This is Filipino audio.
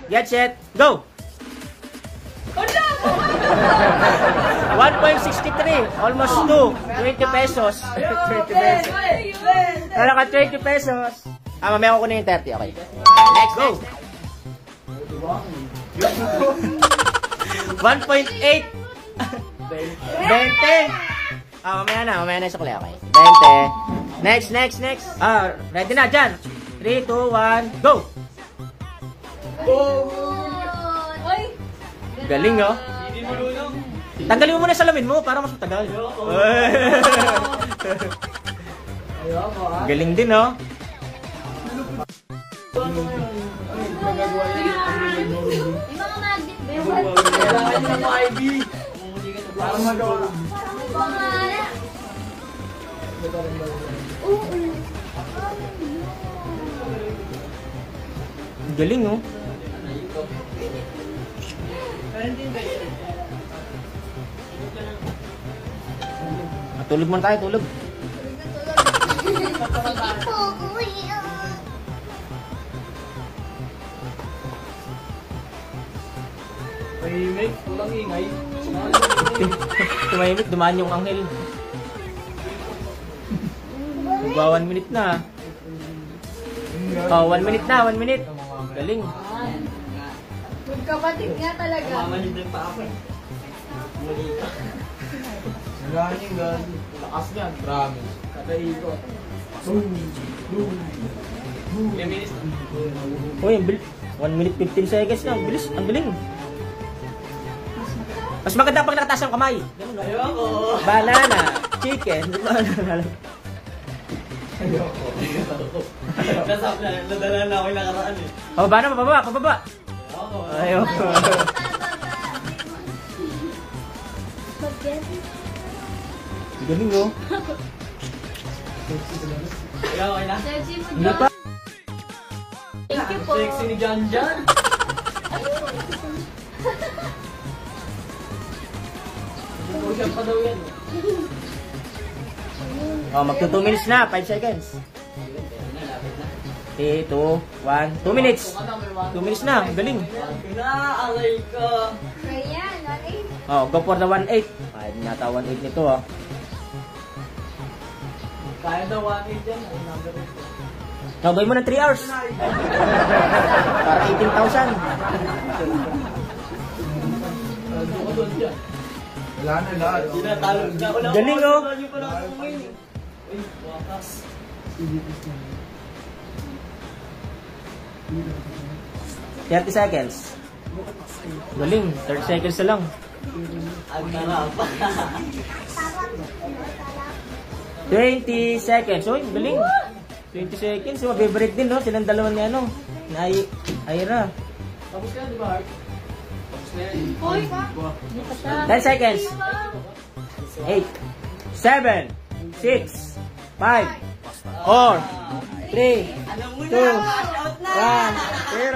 Get set, go! 1.63, almost 2. 20 pesos. 20 pesos. Wala ka 20 pesos. Mamaya ko na yung 30, okay. Next, go! 1.8. 20. Mamaya na sa kulay, okay. 20. Next. Ready na, dyan. 3, 2, 1, go! Galing, oh. Tanggalin mo muna salamin mo para mas matagal. Galing din, oh. Galing, oh. Tulog muna tayo, tulog. Tahimik, walang ingay. Tumahimik, dumaan yung anghel. Magwa 1 minute na. Oh, 1 minute na, 1 minute. Galing. Magkapatid nga talaga. Mamanid din pa ako. Gani, gani. Lakas niyan. Promise. Kataiko. Bilis. Uy, ang bilis. 1 minute 15 seconds na. Ang bilis. Ang galing. Mas maganda pag nakataas ang kamay. Ayoko. Banana. Chicken. Ayoko. Nadala na ako yung nakaraan eh. Oh, pababa. Ayoko. Galing, oh. Okay na? Hindi pa. Thank you po. Sexy ni Jan. Push-up pa daw yan. Oh, magto 2 minutes na. 5 seconds. 3, 2, 1. 2 minutes. 2 minutes na. Galing. Aray ko. Ayan, okay. Oh, go for the 1.8. Ay, nata 1.8 nito, oh. Kaya daw 1.8 yan. Ay, number 8. No, gawin mo ng 3 hours. Para 18,000. Wala na lahat. Galing, oh. Uy, wakas. 30 seconds. Galing. 30 seconds na lang. Ang tarap. 20 seconds. Uy, galing. 20 seconds. Mabibreak din, no? Silang dalawa ni ano. Na Ira. Tapos ka, di ba, Art? Tapos na yan. Uy, 10 seconds. 8, 7, 6, 5, 4, 3, 2, 1, 0.